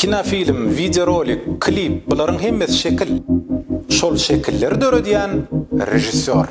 Kinofilm, videorolik, klip buların hemmesi şekil. Şol şekilleri dörediyen rejissör.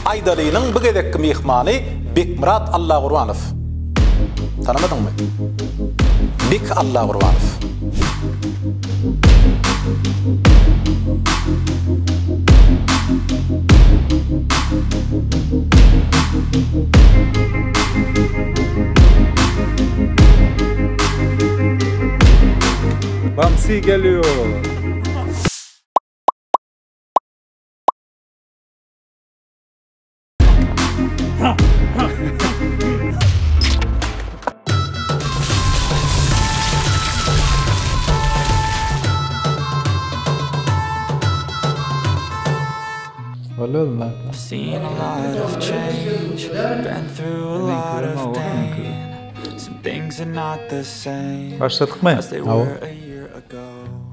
Aydali'nin bu gedekki mihmanı Bekmurat Allah Qurbanov. Tanımadın mı? Bek Allah Qurbanov. Bamsi geliyor. I've seen a lot of change, been through a lot of pain. Some things are not the same Başladık mı? as they were a year ago.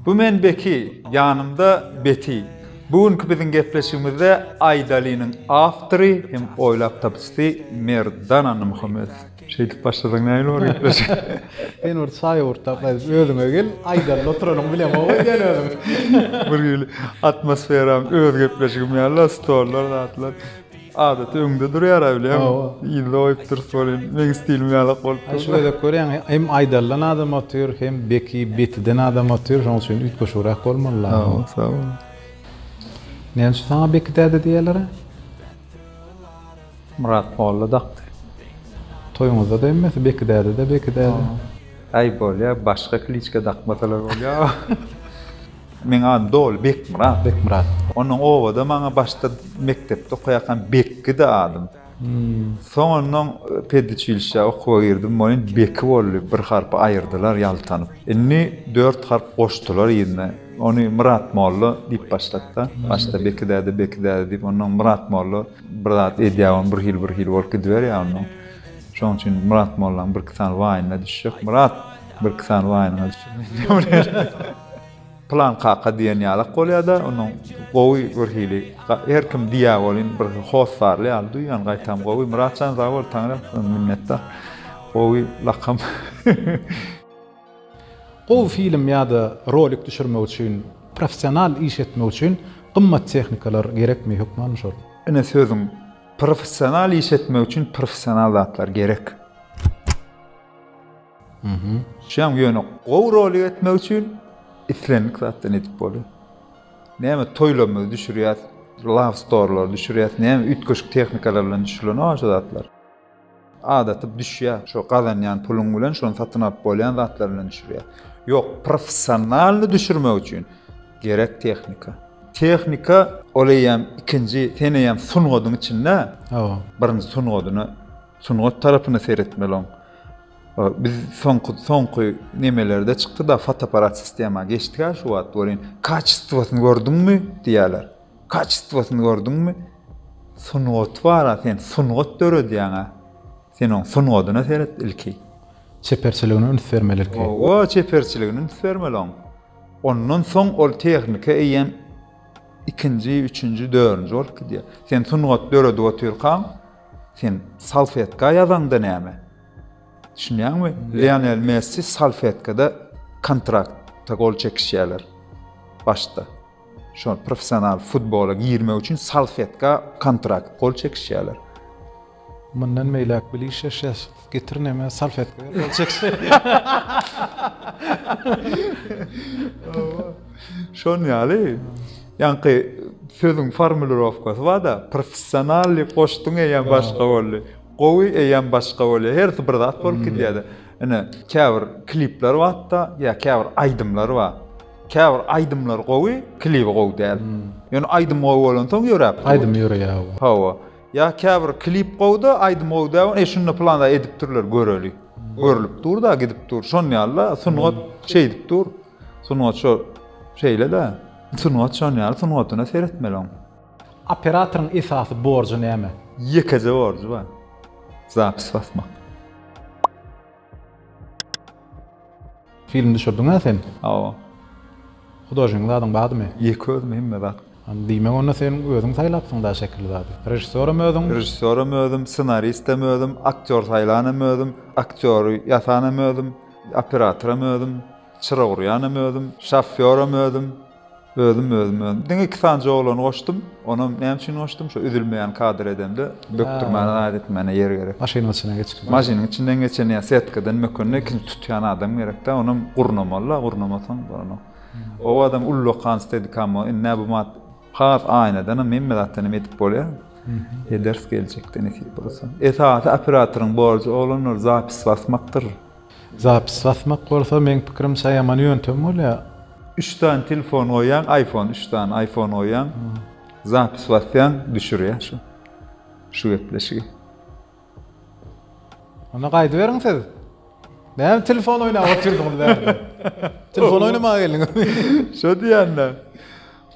Bu men Beki, yanımda Beti. Bugünkü bizim gepleşimizde Aydali'nin after'ı hem oylap tapısı Merdan Muhammed. Şeytip başladın neyle var gepleşim? En orta sayı orta özüm ögel Aydal oturanım bilem o gel özüm. Bir atmosferam öz gepleşim yalla storlar atlar. Adet öňde durýar bilem. Ýylda oýup dursaň, men stilim ýala bolupdy. Şöyle görýän hem Aydallan adam atýar hem Beki Betiden adam atýar. Şoň üçin üç goşurak bolmaly. Sağ ol. Näme sana Bekide diýerler? Murat Molla daqdy. Toyuňuzda da emmes Bekide de Bekide. Ay bolýar, başga kliçka daqmatalar bolýar. Men an dol Bekmurat. Bekmurat. Onun ovada maňa başda mektepde okuýan Bekki de adım. Soňondan pedçilşe okuwa girdim. Moň Beki boldy. Bir harpy aýyrdylar ýaltanyp. Inni 4 harp goşdular ýerine. Onu Murat Molla diýip başlatdy. Başda Bekide diýip ondan Murat Molla bir zat edýän bir hil bolup gidiber ýa-ni. Şoň üçin Murat Mollaň bir kısan waýyna düşýär. Murat bir kısan waýyna düşýär. Plan qaqa diýen ýaly bolýar-da, onuň gowy bir hili. Her kim diýä bolyn bir host barly aldy, ýani gaýtam gowy Muratcan zawol taňra minnetda. Gowy lakam. O film ýa-da rolik düşürmek üçin, professional iş etmek üçin gymmat tehnikler gerekmi hukman şol. Ene sözüm professional iş etmek üçin professional zatlar gerek. Şam ýöne gowy roly etmek üçin islenlik zatdan edip bolýar. Näme toýlamy düşürýär, love story'lar düşürýär, näme ütköşük tehnikalar bilen düşülen o zatlar. Adatyp düşýär, şo gazanýan puluň bilen şonu satyn alyp bolýan zatlar bilen düşürýär. Ýok, professionalny düşürmek üçin gerek tehnika. Tehnika olaýam ikinji, teneýam sungodyň içinde. Birinji sungot tarapyny seyretmeli. Biz soňky nemelerde çykdy da fotoaparat sistema geçdik ha şu wagt bolyn. Kaçystywasyny gördüňmi diýerler. Kaçystywasyny gördüňmi? Sungot bar, sen sungot döredýäň. Sen oň sungodyna seyret ilki. Çeperçiligini ünsvermelik. O çeperçiligini ünsvermeli. Ondan soň ol tehnika eýem ikinji, üçünji, dördünji bolup gidýär. Sen sungot döredip oturýan, sen salfetka ýazanda näme? Düşünýärmi? Lionel Messi salfetkada kontrakta gol çekişýärler. Başda. Şol professional futbola girmek üçin salfetka kontrakt gol çekişýärler. Mundan meýlek bilýär, getirneme salfetka gol çekişýär. Şon ýaly. Ýani sözüň formulirovkasy bar da professionallik goşdyň eýen başga boldy. Gowy eýen başga bolýar. Her bir zat bolup gidýär. Ene käbir klipler watda, ýa käbir aýdymlar bar. käbir aydymlar gowy, klibi gowy däl. Ýöne aydym gowy bolan soň ýörep. Aydym ýöre ýa. Hawa. Ya käbir klip gowda aydym gowy däl, şunu planda edip durlar göreli. Görülüp dur da gidip dur. Şonu ýalla, sunugat şey edip dur. Sunugat şo şeyle de. Sunugat şonu ýalla, sunugatyna seretmeli. Operatorun esasy borjy näme? Ýekece borjy bar. Zapis basmak. Film düşürdüňä sen? Hawa. Hudaşyň zadyň badymy? Ýeköz mühim zat. Diýmek onda sen özüň saýlapsyň da şekilde zady. Rejissörum özüň? Rejissörum özüm, senaristem özüm, aktör saýlanam özüm, aktör ýasanam özüm, operatoram özüm, çyragyryyanam özüm, şoförum özüm. Özüm. Diňe kisanca oglany goşdum. Onam näme üçin goşdum? Şo üzülmeýän kadr edemde, böktürmäni adetmene ýer gerek. Maşynyň içine geçip. Maşynyň içinden geçen ýa setkadan mökünne kim tutýan adam gerek de, onam gurnamalla, gurnamasan barana. O adam ullu kanstedi kamo, inne bu mat has aynadan memmedatdan edip bolýar. Ders gelecekde nesip bolsa. Esasy operatorun borjy olanlar zapis basmakdyr. Zapis basmak bolsa men pikirim saýaman ýöntem bolýar. 3 tane telefon oyan, iPhone, 3 tane iPhone oyan, zapis basyan düşürýär şu. Şu gepleşigi. Ona gaýdy beriň siz. Näme telefon oýnap otyrdyňyz bäri? Telefon oýnamagy geldiň. Şo diýenler.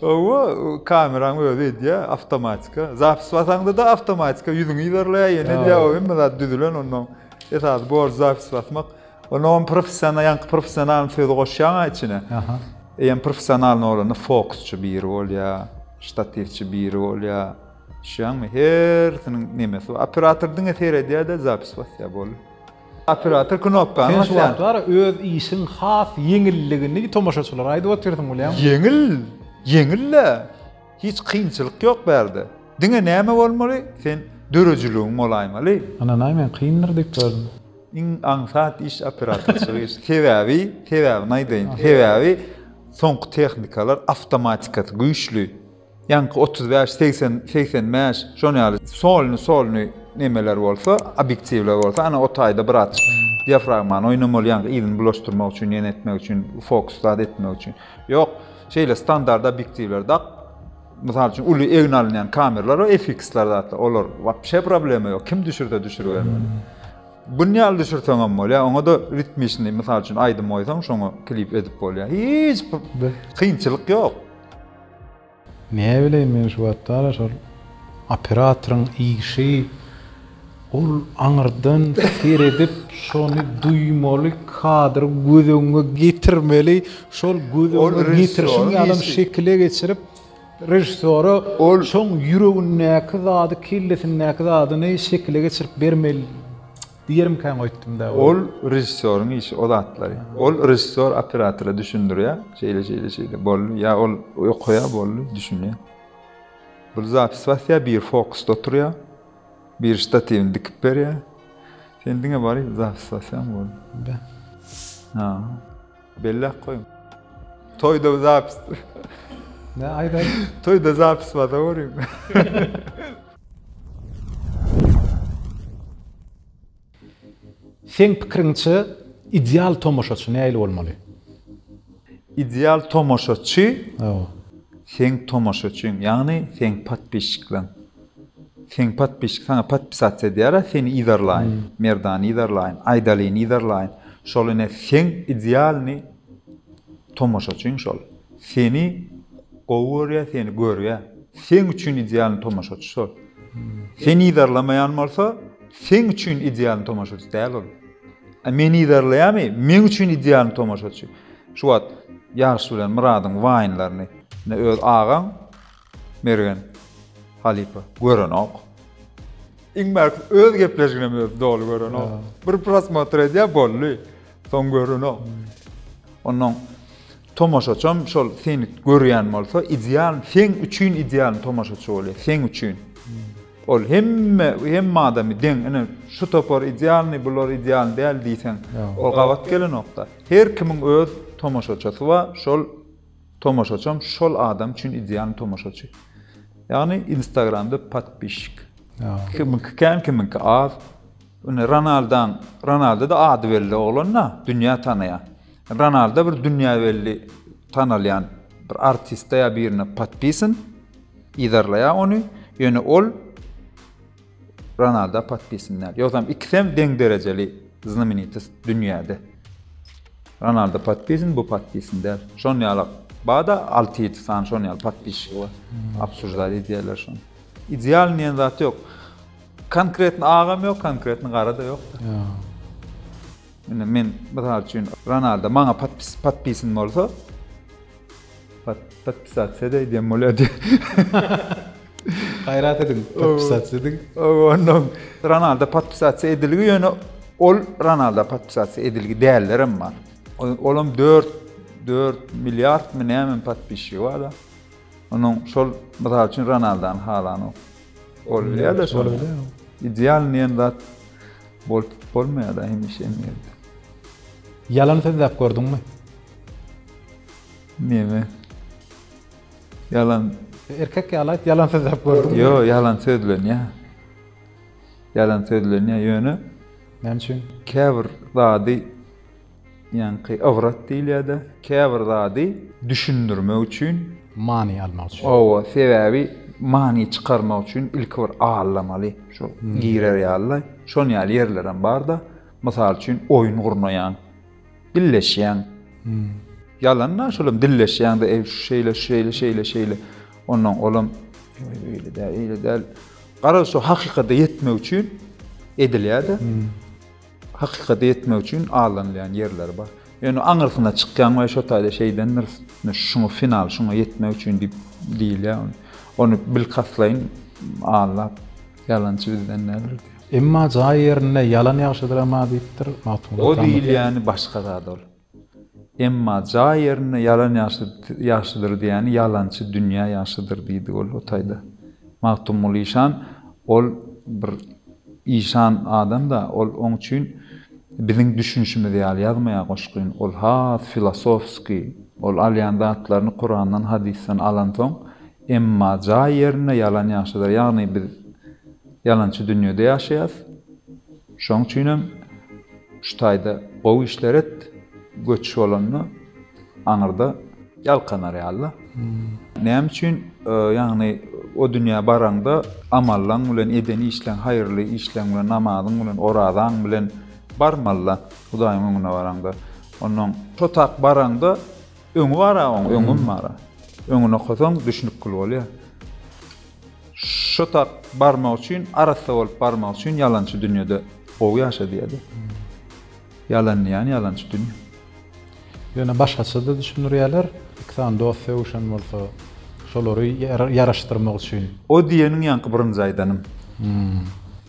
O kameran öýde diýä, awtomatika. Zapis basaňda da awtomatika ýüzüňi ýerleýär, ýene diýä, o hemme düzülen ondan. Esas bor zapis basmak. Onun profesional söýdi goşýan içine. Ýa profesional bolany fokusçy biri bolýar, stativçi biri bolýar. Şoňmy her tiniň nemesi. Operatordyň etere diýär-de zapis basýar bol. Operator knopkany Sen şu wagtlar öz işiň has ýeňilligini tomaşaçylar aýdyp otyrdyň bolýar. Yeňille. Hiç kynçylyk ýok berde. Diňe näme bolmaly? Sen dörejiligiň bolaýmaly. Ana näme kynlar diýip gördüm. Ansat iş operatorçylygy. Sebäbi näýdi? Sebäbi soňky technikalar awtomatikaty güýçlü. Ýanky 35-80 mäş şonu solny nemeler bolsa, obyektivler bolsa, ana o taýda bir at. Diafragman oýnamaly, ýanky ýygyny bulaşdyrmak üçin, ýenetmek üçin, fokusla etmek üçin. Ýok, şeýle standart obyektivler da misal üçin uly egin alynýan kameralar, o FX-ler da olar. Wapşe problemi ýok. Kim düşürde düşürýär. Bunyal düşürtäňem bolýar, oňa da ritmişini misal üçin aýdym oýsaň, şoňa klip edip bolýar. Hiç kynçylyk ýok. Ne bileyim men şu wagtlar şol operatorun işi ol aňyrdan seredip şonu duýmaly, kadr gözüňe getirmeli, şol gözüňe getirişiň adam şekile geçirip rejissöre şoň ýüregine zady, kellesine zady şekile geçirip bermeli. Diýerim kan goýdum da. Ol rejissörüň işi, o zatlary. Ol rejissör operatora düşündirýär. Şeýle bol, ýa ol ýokaýa bol düşünýär. Bu zapis basýar, bir fokusda oturýar. Bir stativini dikip berýär. Sen diňe bary zapis basýan bol. Ha. Bellek goýun. Toýda zapis. Ne aýda? Toýda zapis basaýarym. Sen pikiriňçe ideal tomaşaçy näýle bolmaly? Ideal tomaşaçy, sen tomaşaçyň, ýagny sen patpişiklen. Sen patpişik, sana patpisat edýär, seni iderlaýyn, merdany iderlaýyn, aýdalyny iderlaýyn. Şolyny sen idealny tomaşaçyň şol. Seni gowurýar, seni görýär. Sen üçin idealny tomaşaçy şol. Seni iderlamaýan bolsa, sen üçin idealny tomaşaçy däl ol. Men iderleýärmi? Men üçin idealny tomaşaçy. Şu wagt ýarşy bilen Muradyň waýnlaryny öz ağam mergen Halipa gören ok. Ingberg öz gepleşigine öz dolu gören ok. Bir prosmotr edýär bolly. Soň gören ok. Onuň tomaşaçym şol seni görýän bolsa, ideal, sen üçin idealny tomaşaçy bolýar. Sen üçin. Ol hem adamy deň, ene şu topar idealny, bular ideal däl diýsen, o gawat gelen nokta. Her kimiň öz tomaşaçysy bar, şol tomaşaçym şol adam üçin idealny tomaşaçy. Ýagny Instagramda patpişik. Kiminki az. Ronaldo da ady belli oglanna, dünýä tanaýan. Ronaldo bir dünýä belli tanalyan bir artist ya birine patpisin, idarlaya onu, ýöne ol Ronaldo patpisinler. Ýogam ikisem deň dereceli znamenitus dünýäde. Ronaldo patpisin, bu patpisin der. Şon ýaly bada 6-7 san şon ýaly patpisi bar. Absurd diýerler şon. Ideal niýen zat ýok. Konkretni agam ýok, konkretni gara da ýok. Men misal üçin Ronaldo maňa patpisin bolsa, patpisatsiýa diýen bolýar. Gayrat edin, patpisatsiýa edin. Onuň Ronaldo patpisatsiýa ediligi ýöne ol Ronaldo patpisatsiýa ediligi däller emma. Olam 4 milyard mı näme patpisi var da. Onuň şol misal üçin Ronaldo'dan halany bolýar da şol. İdeal niýen zat bolmaýar da hemişe emýärdi. Yalan sözdäp gördüňmi? Näme? Yalan. Erkek ýalat yalan sözdäp gördüňmi? Yo, yalan söýlenýär. Yalan söýlenýär ýöne. Näme üçin? Käbir zady ýanky awrat diýilýär-de. Käbir zady düşündirmek üçin, mani almak üçin. O sebäbi mani çykarmak üçin ilk bir ağlamaly. Şu girer ýaly. Şon ýaly ýerlerem bar da. Mysal üçin oýun gurnaýan, dilleşýän. Yalanna şolum dilleşýän de şeýle. Ondan olam öyle däl. Gara şu hakykata ýetmek üçin edilýär-de. Hakykata ýetmek üçin ağlanýan ýerler bar. Ýöne aňyrsyna çykýan we şo taýda şeýdenler şuňa final, şuňa ýetmek üçin diýilýär. Onu bil kaslaýyn ağlap yalançy bizdenler. Emma jaýerine yalan ýagşydyr ama diýipdir. O diýil ýani başga zat ol. Emma jaýerine yalan ýagşydyr diýeni yalançy dünýä ýagşydyr diýdi ol o taýda. Mahtumul İşan ol bir İşan adam da ol oň üçin biziň düşünşimizi ýazmaýa goşgyn. Ol has filosofski, ol alyandatlaryny Kurandan, hadisten alan soň emma jaýerine yalan ýagşydyr. Ýagny biz yalançy dünýede ýaşaýas. Şoň üçin şu taýda gowy işler et, göçüş bolanyny aňyrda ýalkanar ýaly. Näme üçin ýagny o dünýä baranda amallaň bilen edeni işleň, haýyrly işleň bilen, namazyň bilen, orazaň bilen barmalla Hudaýyň öňüne baranda. Onuň totak baranda öňü bara, öňüm bara. Öňüne gosaň düşünip kul bolýar. Şotak barmak üçin, arasda bolup barmak üçin yalançy dünýede gowy ýaşa diýdi. Yalan ýani yalançy dünýä. Ýöne başgaça da düşünürýärler. İksan dost sevişen bolsa, şolary ýaraşdyrmak üçin. O diýeniň ýanky birinji aýdanım.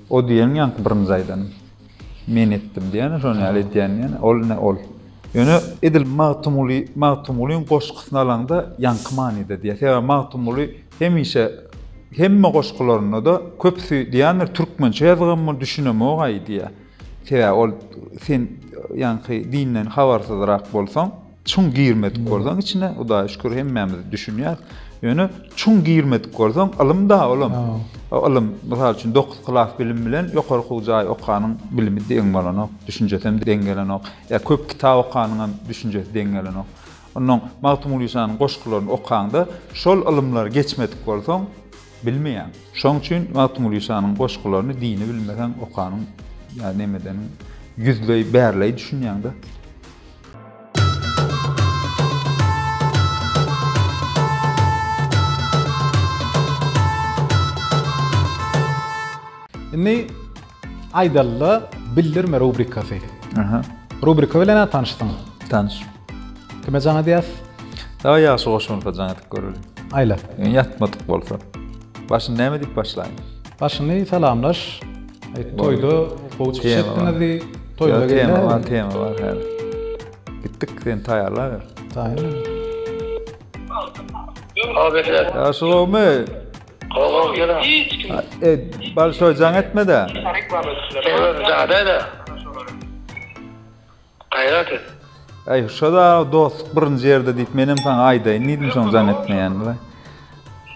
O diýeniň ýanky birinji aýdanım. Men etdim diýeni, şonu ýaly diýeni, ol ne ol. Ýöne edil magtumulyň goşgysyny alanda ýanky manyda diýär. Sebäbi magtumuly hemişe hemme goşgularyna da köpsü diýenler türkmençe ýazgany düşünemek aýdy. Sebäbi ol sen ýanky dinden habarsyzrak bolsaň, çuň girmedik bolsaň içine, o da şükür hemmemiz düşünýär. Ýöne çuň girmedik bolsaň, ilmda olam. Ilm, mysal üçin 9 klas bilim bilen ýokary jaý okanyň bilimi deň bolanok, düşünjesem deňgelenok, ýa köp kitap okanyň düşünjesi deňgelenok. Onuň Mahtumul İşanyň goşgularyny okanda şol ilmler geçmedik bolsaň bilmeýän. Şoň üçin Mahtumul İşanyň goşgularyny dini bilmesen okanyň ýa nemeden yüzlei bärlei düşünýäň da. Inni aýdalla bildirme rubrikasy. Rubrika bilen tanışdyň. Tanış. Kime jaňa diýäs? Daha ýaşy goşunyňy jaňatyk görülim. Aýla. Ýatmadyk bolsa. Başyny näme diýip başlaýyn? Başyny salamlaş. Toýda gowy çykyş etdiňizi, toýda gelýär. Tema var häzir. Gittik sen taýarlar. Taýýar. Ýaşymy? Oğlum gel. Balşoy jaň etmede. Gayret et. Ay şoda dost birinji ýerde diýip menem saňa aýdaýyn, niýdim şoň jaň etmeýän bilen.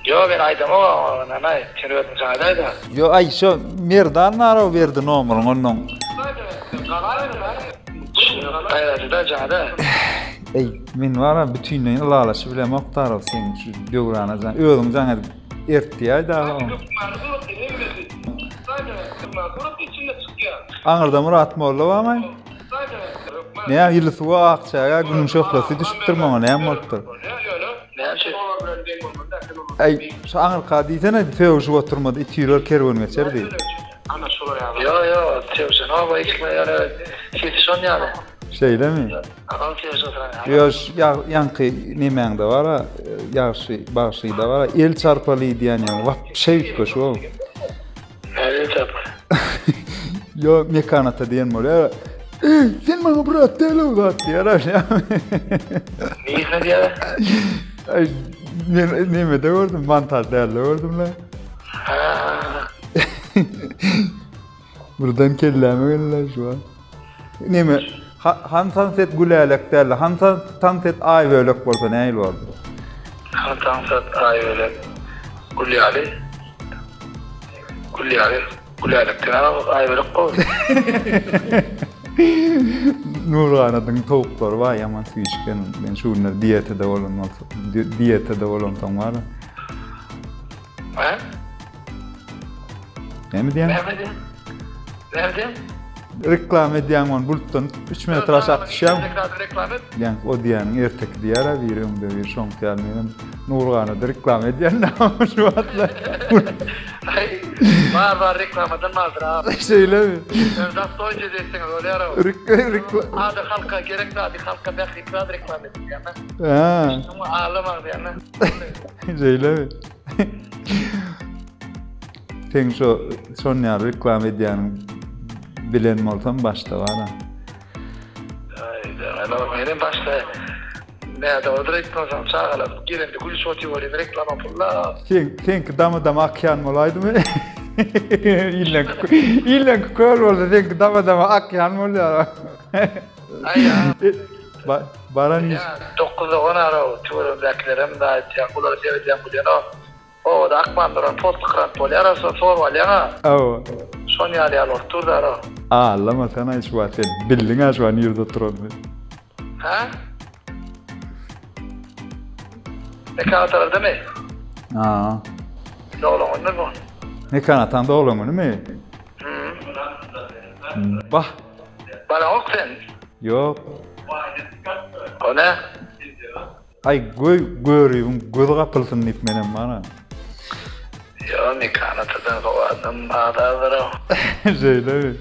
Yo ben aýdam o, nanay, seni öldüm sana da. Yo ay şo merdan naro berdi nomeryň onuň. Gayret et da. Ey, men wara bütünleýin ulalaşy bilen Moktarow sen şu döwranadan özüň jaňa ertdiýär da. Aňyrda Murat Molla barmy? Näme ýylsyga akçaga günüň şöhlasy düşüp durmagy näme bolupdyr? Ey, şu aňyrka diýsene feýuş oturmady, itiýler kerwen geçerdi. Ana şolar ýa. Yo, tevsen hava ikme ýa-ni şeýle ýa-ni. Şeýlemi? Aňa tevsen ýa. Ýoş, ýanky nemäňde bara, ýaşy, başyda bara, el çarpaly diýen ýa, wap şeýit goşu. El çarpaly. Yo, mekanata diýen bolýar. Sen maňa bırak deli ulat diýär. Niýe diýär? Ay, neme de gördüm, mantar derle gördüm la. Buradan kelleme geldiler şu an. Neme, Hansanset gülelek derle, Hansanset ay bölek bolsa näil boldy? Hansanset ay bölek gülelek ay bölek goýdy. Nuranadyň towuklary var ýaman süýüşken, ben şuňlar diýetede bolan tamam. Ha? Näme diýen? Nerede? Reklam edýän on bulutdan 3 metre aşağı düşýär. Reklam et. Yani o diýen ertek diýär, birimde bir şoň gelmeýän Nurana reklam edýän şu atla. Ay, var reklamadan mazra. Şeýlemi? Özat soýjy diýseňiz bolýar. Reklam. Ady halka gerekli, ady halka bählikler reklam edýär. Ha. Ama ağlamar diýär. Şeýlemi? Sen son ýa reklam edýän bilen bolsam başda var ha. Ay, benim başta näde odrek bolsam çağalap girende gül şoti bolan reklama pulla. Sen dama akyan molaydymy? İllen köl bolsa sen dama akyan molýar. Ay ya. Baran iş. 9-da 10 ara töwerdekilerim da ýakular sebedýän bolýar. O da akman duran postkrat bolýar, sor bolýar. Awa. Şon ýaly orturdar. Allama sana iş wagt bildiň şu an ýerde turdy. Ha? Mekanatlarda mı? Aa. Doğru mu? Mekanatanda olamını mı? Bah. Bana ok sen. Yok. O ne? Ay görüyorum, göz kapılsın deyip menem bana. Yo, mekanatadan kovadım, bağdadır o. Şöyle mi?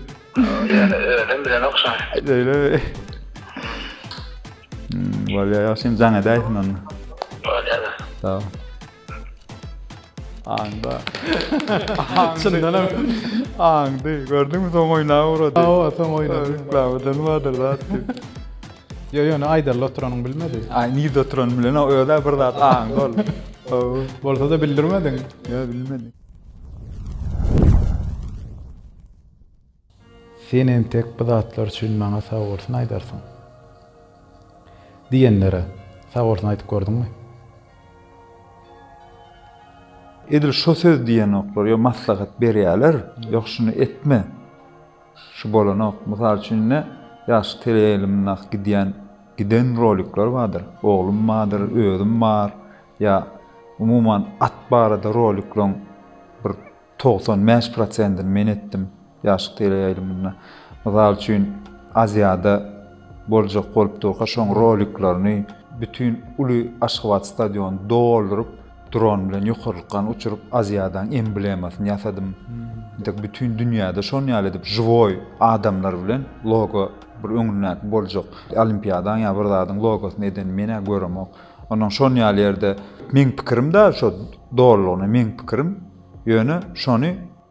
Yani öyle bilen oksan. Şöyle mi? Vallahi ya şimdi can edeydin onu. Öyle de. Sağ ol. Anda. Çındanam. Andı. Gördün mü son oynağı uğradı? Aa, tam oynadı. Reklamadan vardır zaten. Yo, ne Aydar'la oturanın bilmedi. Ay, niye de oturan bilen o öyle bir zat ağın ol. Bolsa da bildirmedin. Ya bilmedim. Senin tek bıdatlar üçün bana sağ olsun Aydarsın. Diyenlere sağ olsun aytıp gördün mü? Edil şu söz diýen oklar, yo maslahat berýärler, ýok şunu etme. Şu bolan ok, mysal üçin ne? Ýaş teleýilimden giden rolikler vardır. Oglum bardyr, özüm bar. Ya umuman at barada rolikleň bir 95%'ini men etdim ýaş teleýilimden. Mysal üçin Aziýada boljak bolup durýan şoň roliklerini bütün uly Aşgabat stadion doldurup drone bilen ýokarlykan uçurup Aziýadan emblemasyny ýasadym. Bütün dünýäde şonu ýaly edip живой adamlar bilen logo bir öňüne boljak olimpiadan ýa bir zadyň logosyny eden mene göremok. Onuň şonu ýaly ýerde men pikirimde şo doğrulugyna men pikirim ýöne şonu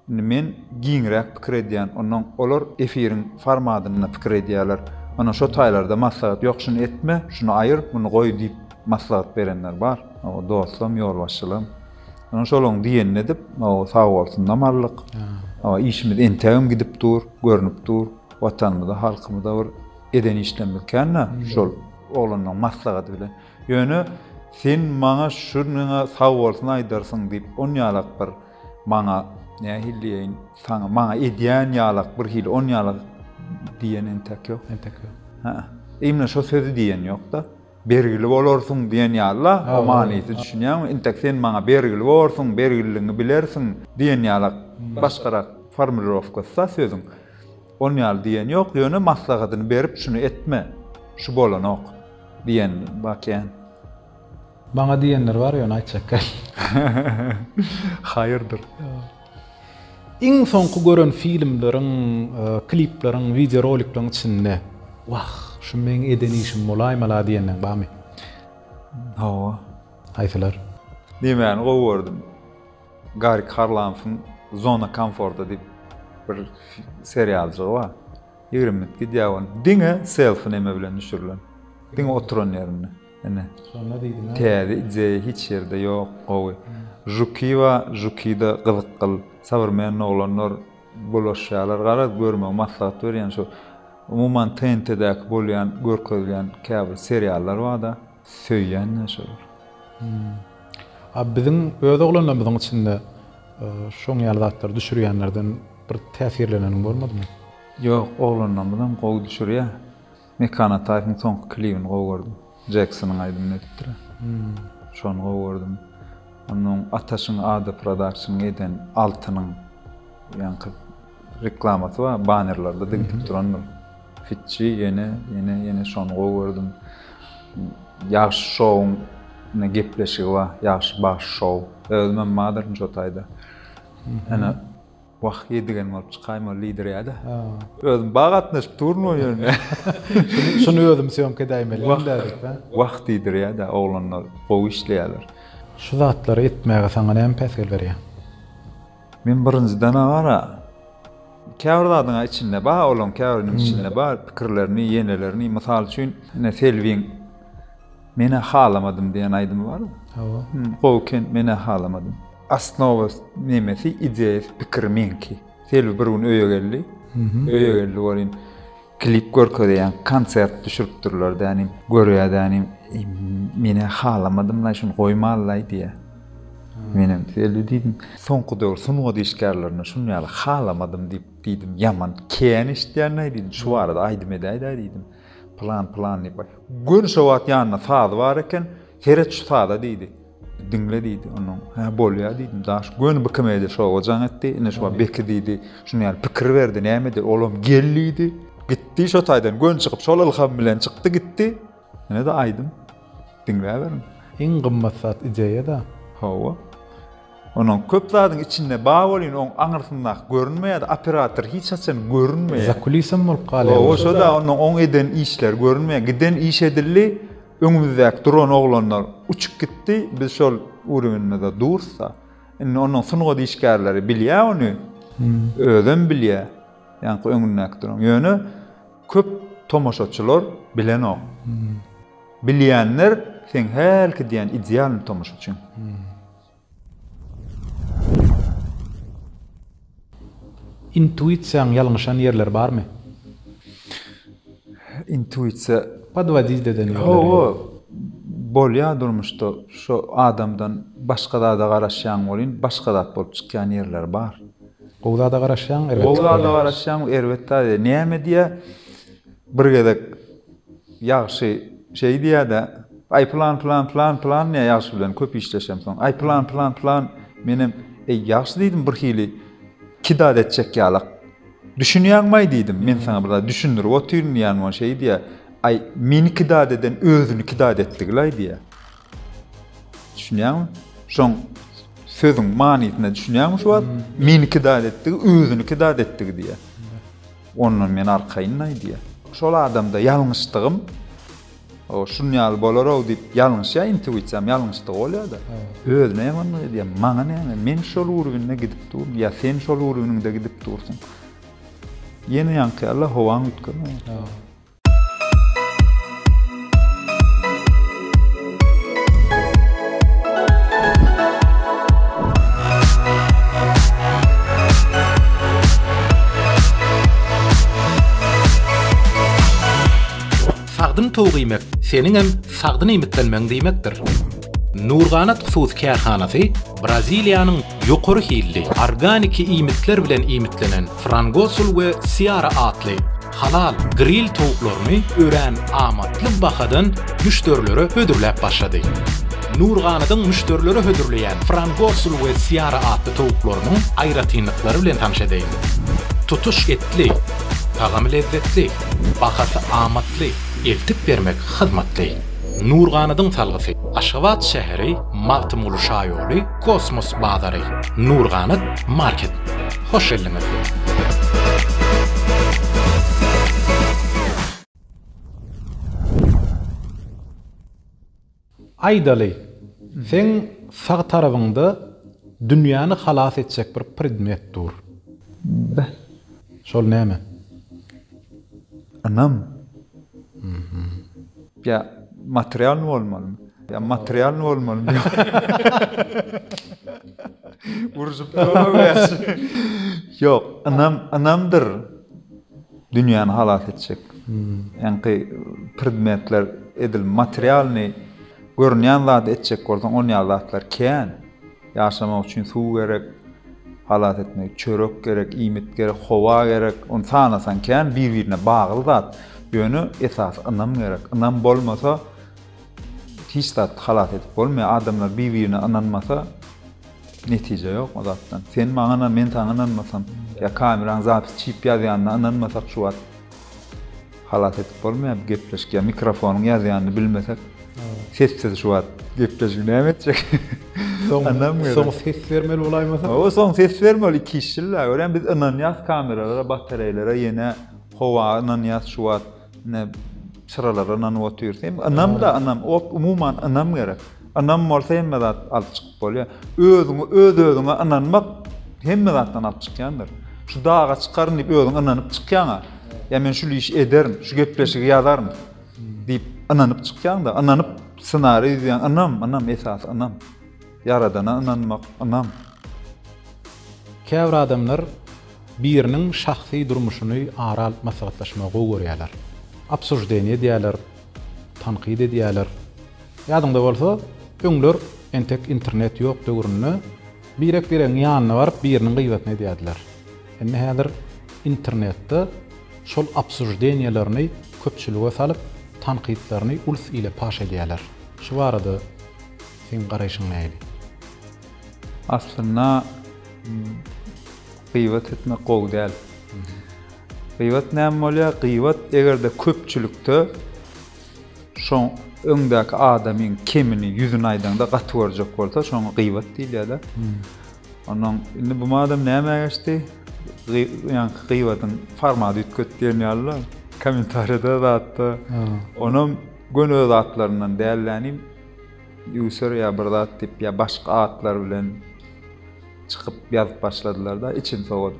men giňrek pikir edýän onuň olar efiriň formatyna pikir edýärler. Ana şo taýlarda maslahat ýok şunu etme, şunu aýyr, bunu goý diýip maslahat berenler bar. O dostum, ýolbaşçylym. Ana şolaň diýen edip, o sag bolsun namarlyk. Ama işimiz entegim gidip dur, görünüp dur. Watanymyzda, halkymyzda bir eden işlemik kenna. Şol olanyň maslahaty bilen. Ýöne sen maňa şunu sag bolsun Aydarsyn diýip, on ýalak bir maňa nähilliýin, saňa maňa edýän ýalak bir hil on ýalak diýen entek ýok. Entek ýok. Ha. Emne şo sözü diýen ýok da. bergili bolarsyň diýen ýaly o manyny düşünýärmi? Intek sen maňa bergili bolarsyň, bergiliňi bilersiň diýen ýaly başgarak formulirovkasy sözüň. Onu ýaly diýen ýok, ýöne maslahatyny berip şunu etme, şu bolanok diýen bakýan. Bana diýenler bar ýa aýtjak. Haýyrdyr. Iň soňky gören filmleriň, klipleriň, videoroliklerin içinde wah, şu men eden işim bolaýmala diýenden barmy? Hawa. Aýtdylar. Diýmän gowurdum. Gary Harlamow'un Zona Komforta diýip bir serialçy var. 20 minut gidýän. Diňe selfie neme bilen düşürilen. Diňe oturan ýerine. Ene. Şonda diýdim. Täze ije hiç ýerde ýok gowy. Jukiwa, Jukida gyzyk gyl. Sabrmen oglanlar bulaşýarlar. Gara görme maslahat berýän şu. Umuman TNT-däki bolýan, görkezilýän käbir seriallar bar da söýýän näşe. Biziň öz oglanlarymyzyň içinde şoň ýalydatlar düşürýänlerden bir täsirlenen bolmadymy? Ýok, oglanlarymyzdan gowy düşürýär. Mekana taýpyň soňky klibini gowurdum. Jackson'ın aydymyny etdir. Şonu gowurdum. Onun Ataşyň Ada Production eden altynyň ýa-ni reklamasy bar, bannerlarda digitip duranlar. Fitçi yine şonu gowurdum. Ýaşy şow ne gepleşigi bar, ýaşy baş şow. Özüme madyryn jotaýda. Ana wagt ýedigen bolup çykaýma lider ýa-da. Özüm bagatnaşyp durmur ýöne. Şunu özüm söýmke daýmeli. Wagt lider ýa-da oglanlar gowy işleýärler. Şu zatlary etmäge saňa näme päsel berýär? Men birinciden agara käwrladyň içinde bar, olan käwriniň içinde bar pikirlerini, ýenelerini, mysal üçin ene Selviň mene halamadym diýen aýdym barmy? Hawa. Gowken mene halamadym. Asnowa nemesi ideýa pikir menki. Selvi bir gün öýe geldi. Öýe geldi bolýan. Klip görkezýän, konsert düşüripdirler dänim. Görýärdim. Mene halamadym la şunu goýmaly diýe. Menem Selvi diýdim. Soňky döwür sunuga diýişkärlerine şunu ýaly halamadım diýdim. Yaman kän işleýän diýdim. Şu arada aýdym edäýdi diýdim. Plan diýip. Gün şowat ýanyna saat bar eken, heret şu saata diýdi. Dinle diýdi onuň. Ha bolýar diýdim. Daş gün bükemedi şow ojan etdi. Ine şu beki diýdi. Şunu ýaly pikir berdi. Näme der? Olam gellidi. Gitdi şo taýdan gün çykyp şol ilham bilen çykdy gitdi. Ine de aýdym. Dinläberim. Iň gymmat zat ideýa da. Hawa. Onun köp zadyň içinde bar bolýan, oň aňyrsyndak görünmeýär, operator hiç haçan görünmeýär. Zakulisem bolup galy. O şoda onun oň eden işler görünmeýär. Giden iş edildi, öňümizde duran oglanlar uçup gitdi. Biz şol urumynda dursa, onun sunuga diýişkärleri bilýär onu. Özüm bilýär. Ýani öňünde duran. Ýöne köp tomaşaçylar bilen o. Bilýänler sen herki diýen ideal tomaşaçy. Intuisiýaň ýalňyşan ýerler barmy? Intuisiýa Padwadizdeden ýerler. Bolýar durmuşda şu adamdan başga da garaşýan bolýan, başga da bolup çykýan ýerler bar. Gowda da garaşýan, elbetde. Gowda da garaşýan, elbetde. Näme diýe? Bir gedek ýaşy şey diýär-de, ay plan ne ýaşy bilen köp işleşem soň. Ay plan menem ýaşy diýdim bir hili kidad etjek ýalak. Düşünýärmi diýdim. Men saňa burada düşündir. Otyryn ýany şey diýär. Ay meni kidad eden özüni kidad etdigler diýär. Düşünýärmi? Şoň sözüň manysyna düşünýärmi şu wagt? Meni kidad etdig, özüni kidad etdig diýär. Ondan men arkaýynay diýär. Şol adamda ýalňyşdygym o şunu ýaly bolar diýip ýalňyş ýa intuisiýam ýalňyşdyk bolýar da. Özüne ýaman diýär. Maňa näme? Men şol urwinne gidip dur, ýa sen şol urwininde gidip dursun. Ýene ýanky Allah howaň ütkenme. Sagdyn towgymek, seniň hem sagdyn imitlenmeň diýmekdir. Nurganat Husus Kärhanasy Braziliýanyň ýokary hilli organik imitler bilen imitlenen Frangosul we Ciara atly halal grill towuklaryny ören amatly bakadan müşterilere hödürläp başlady. Nurganyň müşterileri hödürleýän Frankfurt we Siyara adly towuklarynyň aýratynlyklary bilen tanışadyn. Tutuş etli, tagamy lezzetli, bakasy amatly, eltip bermek hyzmatly. Nurganyň salgysy Aşgabat şäheri Maltymulu şaýoly Kosmos bazary. Nurgany market. Hoş geldiňiz. Aydaly, sen sağ tarafında dünýäni halas etjek bir predmet dur. Şol näme? Anam. Ya material bolmaly. Ya material bolmaly. Urjup durýar. Yok, anamdır. Dünýäni halas etjek. Yani predmetler edil materialny görünýän zat etjek bolsaň onu zatlar kän. Yaşamak üçin suw gerek, halat etmek, çörek gerek, iýmit gerek, howa gerek, onu sanasan kän bir-birine bagly zat. Ýöne esas anam gerek. Anam bolmasa hiç zat halat edip bolmaýar. Adamlar bir-birine ananmasa netije ýok o zatdan. Sen maňa men taňa ananmasam, ya kameran zapis çip ýazýanna ananmasak şu wagt halat edip bolmaýar. Gepleşik ya mikrofonyň ýazýanny bilmesek sessiz şu wagt gepleşik näme etjek? Soň ses vermeli bolaýmasa? O soň ses vermeli iki işler. Ören biz ananyas kameralara, batareyalara ýene howa ananyas şu wagt ne sıralara nan otursam anam da anam umuman anam gerek. Anam bolsa hemme zat alyp çykyp bolýar. Özüňe ananmak hemme zatdan alyp çykýandyr. Şu dağa çykaryn diýip özüň ananyp çykýaňa. Ya men şu iş ederim, şu gepleşigi ýazarym diýip ananyp çykýanda, ananyp ssenari ýazýan anam esas anam. Yaradana ananmak anam. Käbir adamlar biriniň şahsy durmuşyny aral maslahatlaşmaga görýärler. Absurdeniýe diýerler, tanqid edýärler. Ýadyňda bolsa, öňler entek internet ýok döwründe birek-birek ýanyna baryp biriniň gıýbatyny edýärler. Enne häzir internetde şol absurdeniýelerini köpçülige salyp tanqidlerini ulus ile paş edýärler. Şu barada sen garaýşyň näme? Aslında gıýbat etmek gowy däl. Gıýbat näme bolýar? Gıýbat egerde köpçülükde şoň öňdäki adamyň kemini ýüzüni aýdanda gaty görjek bolsa, şoňa gıýbat diýilýär. Onuň indi bu adam näme geçdi? Yani gıýbatyň formaty ütkötdirýärler. Kommentariýada zatda. Onuň gönül zatlaryndan dällänip user ya bir zat diýip ya başga atlar bilen çykyp ýazyp başladylar da için sowat.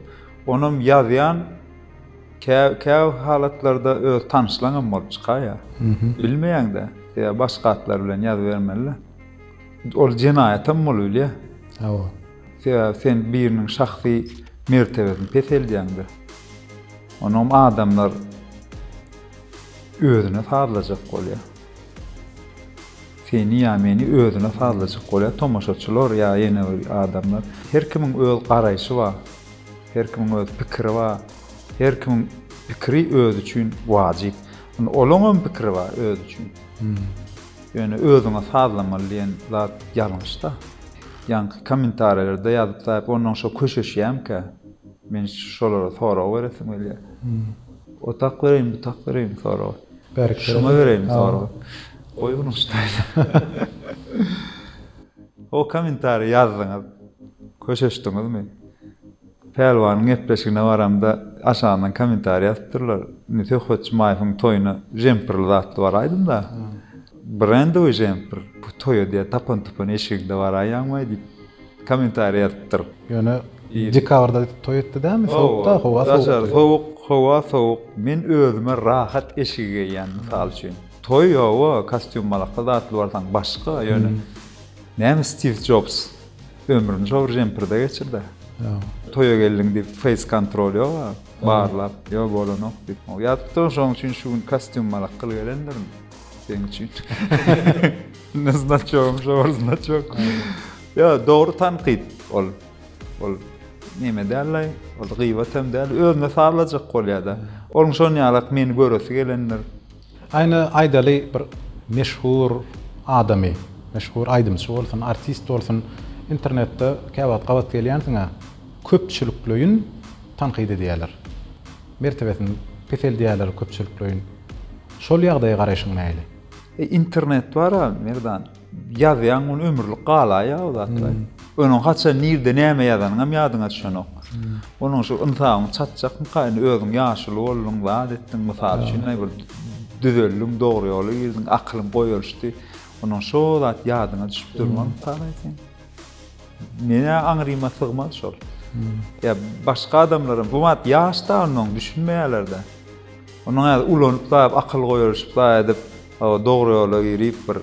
Onuň ýazýan käw halatlarda öz tanışlanan bolup çykar ya. Bilmeýäňde ya başga atlar bilen ýazyp bermeliler. Ol jenaýatam bolýar. Hawa. Sen biriniň şahsy mertebesini peseldiýäňde. Onuň adamlar özüne fazlajak bolýar. Seni ya meni özüne fazlajak bolýar. Tomaşaçylar ya ýene adamlar. Her kimiň öz garaýşy bar. Her kimiň öz pikiri bar. Her kimiň pikiri öz üçin wajyp. Olaňam pikiri bar öz üçin. Ýöne özüňe fazlamaly diýen zat ýalňyş da. Yani kommentariýlarda ýazyp onuň şo köşeşýämkä men şolara soraw beresim gelýär. O tak vereyim, bu tak vereyim soraw. Şoma vereyim soraw. Oýgun ustaýdy. O kommentari ýazdyňyz. Köşeşdiňizmi? Pelwanyň gepleşigine baramda aşağıdan kommentari ýazdylar. Nete hoç maýfyň toýuna jemperli zat bar aýdym da. Brandowy jemper. Bu toýa diýe tapan eşigde bar aýanmaý diýip kommentari ýazdyr. Ýöne dekabrda toý etdi dämi? Sowukda, howa sowuk. Men özüme rahat eşigi ýan mysal üçin. Toy ýowa kostyum malakda zatly barsaň başga ýöne. Näme Steve Jobs ömrüni şo jemperде geçirdi. Toýa geldiň diýip face control ýok, barlap, ýok bolanok diýip. Ýatdan şoň üçin şu kostyum malakda gelendirim. Sen üçin. Ne znaçok, şo znaçok. Ya doğru tanqid ol neme derler? O gıybet hem derler. Özüne sarılacak bolýar-da. Onuň şonu ýalak meni göresi gelenler. Ayny aýdaly bir meşhur adamy, meşhur aýdymçy bolsun, artist bolsun, internetde käwat gelýän siňe köpçülikliğin tanqid edýärler. Mertebesini pesel diýärler köpçülikliğin. Şol ýagdaýa garaşyň näýli? İnternet var ha, merdan. Ýazýan onu ömürlük galaýa o zatlar. Onuň haça nirde näme ýazanyňam ýadyňa düşenok. Onuň şu insan çatjak mykany özüň ýaşyly bolluň zat etdiň mysal üçin bir düzellüň dogry ýoly ýerdiň aklym goýulşdy. Onuň şo zat ýadyňa düşüp durman paraýsyn. Mene aňryma sygmaz şol. Ya başga adamlaryň bu mat ýaşda onuň düşünmeýärler-de. Onuň ulanyp da akyl goýulşyp da edip dogry ýola girip bir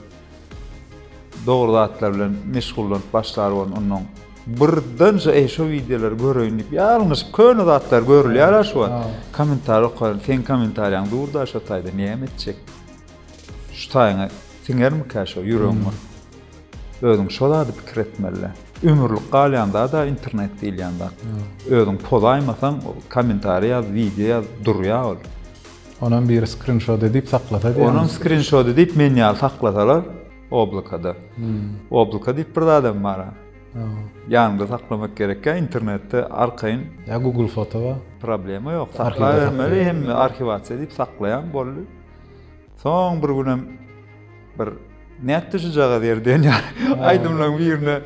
dogry zatlar bilen meşgullanyp başlar onuň birden şu videolar görüýnip ýalňyş köne zatlar görülýär şu komentar okuýan sen komentarýaň durda şu taýda näme etjek şu taýňa siňermi käşo ýüregiňe özüň şolady pikir etmeli ömürlük galýanda da internet diýilýände özüň pozaýmasaň komentarýa video durýar Onan bir screenshot edip saklasa diýär. Onan screenshot edip men ýal saklasalar oblakada. Oblakada dip bir adam bar. Ýanynda saklamak gerekkä internetde arkaýyn ya Google Foto wa problema ýok. Saklaýarmeli hem arkiwasiýa edip saklaýan boldy. Soň bir günem bir näde düşüjaga berden aýdymlaryň birine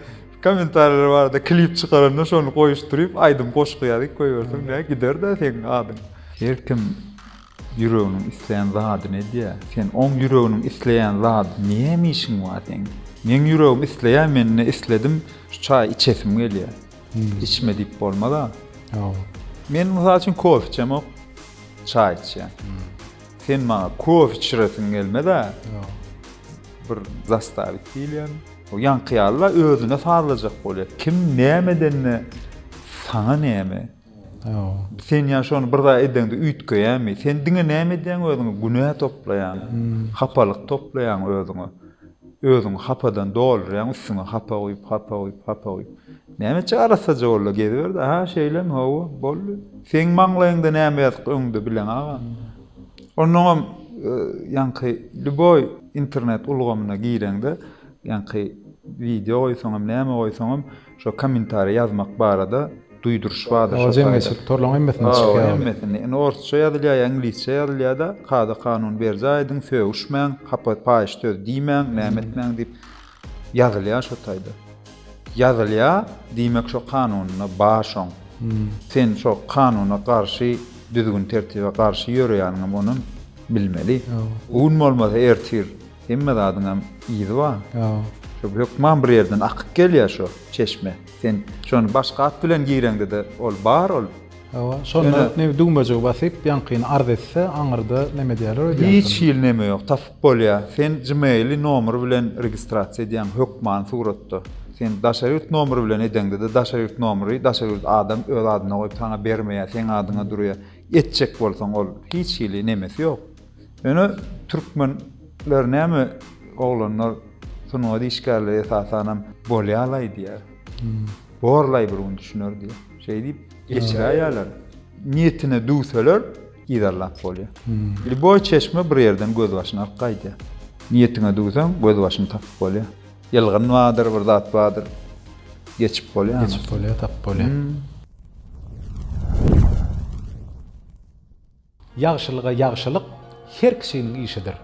komentarlar barda klip çykaranda şonu goýuşturyp aýdym goşguýaryk goýbersiň näme gider-de sen adyň. Herkim yüreğinin isleyen zat ne diye? Sen 10 yüreğinin isleyen zat niye mi işin var sen? Men yüreğim isleyen men ne isledim? Şu çay içesim gelýär. İçme dip bolmada. Men mysal üçin kofe içemok, çay içýän. Sen maňa kofe içiresin gelmede. Bir zastavit diýilýär. O ýankyýarlar özüne sarylajak bolýar. Kim nämedenni saňa näme? Sen ya şonu bir daha edende üýtgeýärmi? Sen diňe näme diýen özüňe günah toplaýan, hapalyk toplaýan özüňe. Özüň hapadan dolurýan, üstüne hapa goýup. Näme çarasa jogla gediberdi? Ha şeýlem hawa boldy. Sen maňlaýynda näme ýatyk öňde bilen aga. Onuň ýanky luboy internet ulgamyna gireňde ýanky video goýsaňam, näme goýsaňam şo komentar ýazmak barada duyduruş vardır. O jemgyýetçilik torlaryň emesine çykýar. Emesine. Orsça ýazylýar, ingilisçe ýazylýar da, kada kanun berjaýdyň, söwüşmäň, hapat paýş söz diýmäň, näme etmäň diýip ýazylýar şo taýda. Ýazylýar, diýmek şo kanunyna başoň. Sen şo kanunyna garşy, düzgün tertibe garşy ýöreýäňem onuň bilmeli. Uň bolmasa ertir, hemme zadyňam ýygy bar. Hökman bir yerden akyp gelýär şo çeşme. Sen şonu başga at bilen giýreňde de ol bar ol. Şonu näme duňmaja basyp ýankyň arz etse aňyrda näme diýerler? Hiç ýyl näme ýok. Tapyp bolýar. Sen Gmail nomer bilen registrasiýa edýän hökman suratda. Sen daşaryurt nomer bilen edende de daşaryurt nomeri, daşaryurt adam öz adyna goýup taňa bermeýär, sen adyňa durýar. Etjek bolsaň ol hiç ýyly nemesi ýok. Ene türkmenler näme oglanlar Sonra işgärle esasanam bolýarlar diýär. Borlay bir gün düşünür diýär. Şey diýip geçirýärler. Niyetine duysalar giderler bolýar. Liboy çeşme bir yerden göz başyna arkaýdy. Niyetine duysaň göz başyny tapyp bolýar. Ýalgan wadyr, bir zat wadyr. Geçip bolýar. Geçip bolýar, tapyp bolýar. Ýagşylyga ýagşylyk her kişiniň işidir.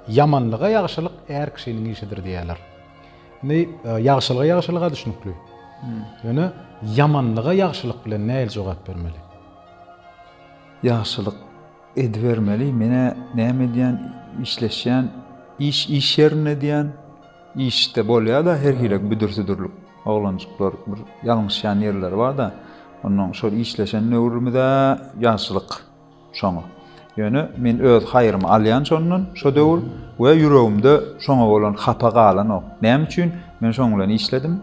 Yamanlyga ýagşylyk her kişiniň işidir diýerler. Ne ýagşylyga ýagşylyga düşnükli. Ýöne yamanlyga ýagşylyk bilen näil jogap bermeli? Ýagşylyk edbermeli. Mene näme diýen işleşýän iş ýerine diýen işte bolýar da her hilek büdürsüdürlük. Oglanjyklar bir ýalňyşýan ýerler bar da onuň şol işleşen nöwrümde ýagşylyk şoňa. Ýöne men öz haýrymy alýan şondan şo döwür we ýüregimde şoňa bolan hapa galan ok. Näme üçin men şoň bilen işledim.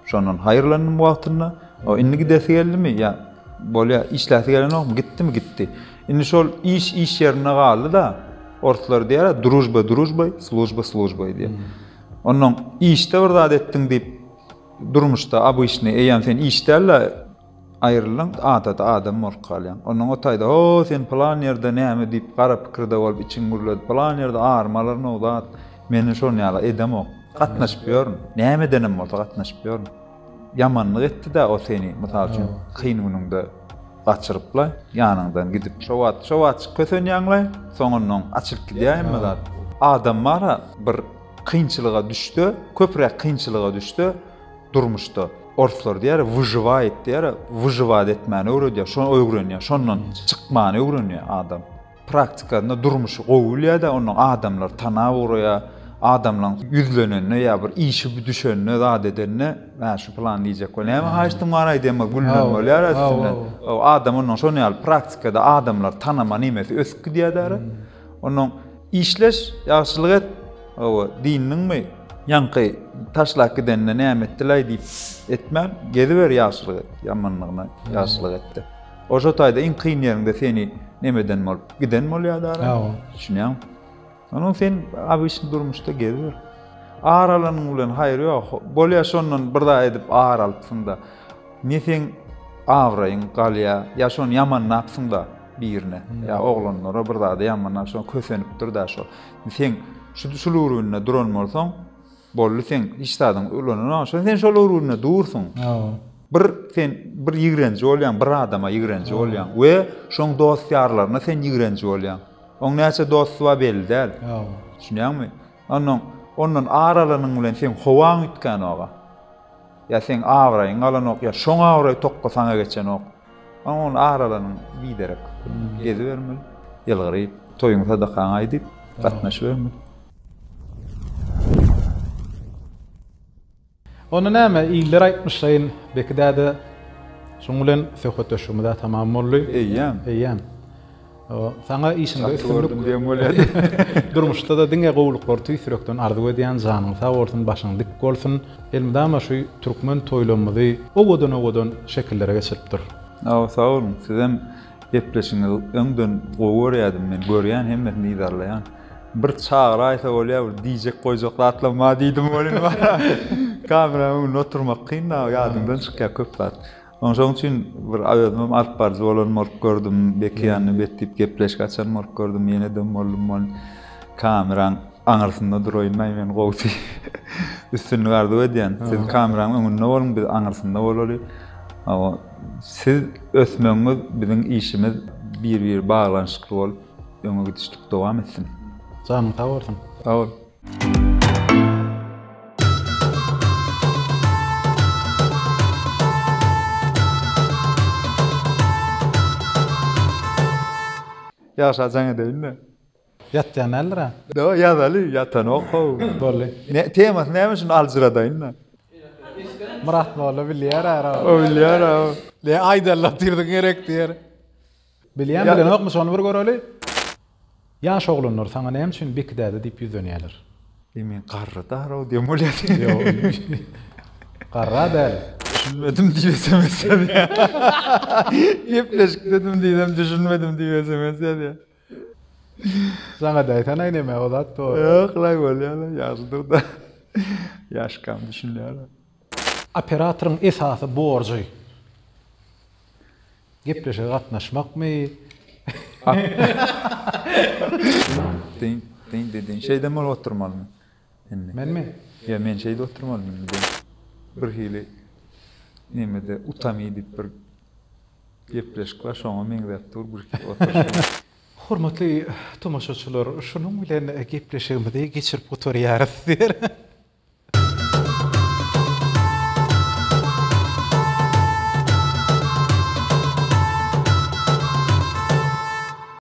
Şondan haýyrlanyp wagtyna o indi gidesi geldimi? Ya bolýa işläsi gelen okmy? Gitdimi? Gitdi. Indi şol iş ýerine galdy da ortalar diýär, drujba, slujba diýär. Onuň işde bir zat etdiň diýip durmuşda abu işini eýen sen işdärle ayrılan adada adam bolup kalýan. Onuň otaýda "O sen plan ýerde näme" diýip gara pikirde bolup içiň gürledi. Plan ýerde ağarmalar nowdat meni şol ýaly edemok. Gatnaşpýaryn. Näme denem bolsa gatnaşpýaryn. Yamanlyk etdi-de o seni mysal üçin kyn günüňde gaçyrypla ýanyňdan gidip şowat kösen ýaňlay, soňundan açylyp gidýärmi zat. Adam mara bir kynçylyga düşdi, köprek kynçylyga düşdi, durmuşdy. Orflar diýär, wyjywaýt diýär, wyjywaýt etmäni öwredýär, şonu öwrenýär, şondan çykmany öwrenýär adam. Praktikada durmuşy gowulýa-da, onuň adamlar tanap urýar, adamlaryň ýüzlenene ýa bir işi düşenine zat edenne, "Ben şu plan diýjek bol. Näme haýsty mara demek bilmem bolýar aslında." O adam onuň şonu ýaly praktikada adamlar tanama nimesi öskü diýär. Onuň işleş ýaşylyk et, o dinniň mi ýanky taşlak gidenne näme etdiler diýip etmän, gediber ýaşylyk et, ýamanlygyna ýaşylyk etdi. Oşo taýda iň kyn ýerinde seni nemeden bolup giden bolýar. Düşünýän. Onuň sen abysy durmuşda gediber. Ağaralanyň bilen haýry ýok. Bolýa şondan birda edip ağaralypsynda. Ne sen ağraýyň galýa, ýa şonu ýaman napsynda birine. Ýa oglanlara birda ýaman napsyn kösenipdir da şo. Sen şu şuluruna duran bolsaň, bolly sen iştadyň ölenä, sen şol uruna dursun. Bir ýigrenji bolýan, bir adama ýigrenji bolýan we şoň dostýarlaryna sen ýigrenji bolýan. Oň näçe dostu var belli däl. Düşünýärmi? Ondan ağaralanyň bilen sen howaň ütgän oga. Ya sen ağraýyň alanok, ya şoň ağraý tokka saňa geçen ok. Oň ağaralanyň biderek gedibermeli. Ýylgyryp, toýuň sadakaň aýdyp, gatnaşbermeli. Onu näme ýyllar aýtmyşlaýyn bekdäde şoň bilen söhbetleşmede tamam boldy. Eýýäm. O saňa işinde üstünlük durmuşda da diňe gowluklar tüýsürekden arzu edýän janyň sag bolsun, başyň dik bolsun. Elmdama şu türkmen toýlamady owadan şekillere geçipdir. Sag olun, sizem gepleşiňiz öňden gowurýadym men görýän hemme niýdarlaýan. Bir çağır aýsa bolýar, diýjek goýjoklar atlama diýdim bolýan. Kameramy oturmak kynna, ýadymdan çykýar köp bar. Onuň üçin bir aýdym alt barjy bolan morg gördüm, bekiýany betip gepleşik açan morg gördüm, ýene de boldum. Kameran aňarsynda duraýyn, men gowty. Üstünlük ardy edýän. Siz kameranyň öňünde bolun, biz aňarsynda bolaly. Ama siz ösmeňiz biziň işimiz bir baglanşykly bolup, öňe gidişlik dowam etsin. Janyň sag bolsun. Sag ol. Ýaşajaň edýin. Ýatýan elra. Ýazaly, ýatan oku. Bolly. Temas näme şunu aljyradaýyn. Murat bolla bilýär ara. O bilýär. Le aýdalla tirdiň gerek diýer. Bilýän bilen okmy şonu bir göreli. Ýaş oglanlar saňa näme üçin bekdäde diýip ýüzenýärler. Men garrada ara diýip bolýar. Ýok. Garrada. Düşünmedim diýesem ya. Gepleşik dedim diýdem, düşünmedim diýesem ya. Saňa da aýtan näme olat to. Ýok, lay bolýar, ýazdyr da. Ýaşkam düşünýär. Operatorun esasy borjy. Gepleşe gatnaşmakmy? Dedin. Şeyde mal oturmalymy? Menmi? Ya men şeyde oturmalymyn. Bir hili nemede utamy diýip bir gepleşik bar, şoňa men de dur bir oturşy. Hormatly tomaşaçylar, şunuň bilen gepleşigimizi geçirip oturýarys.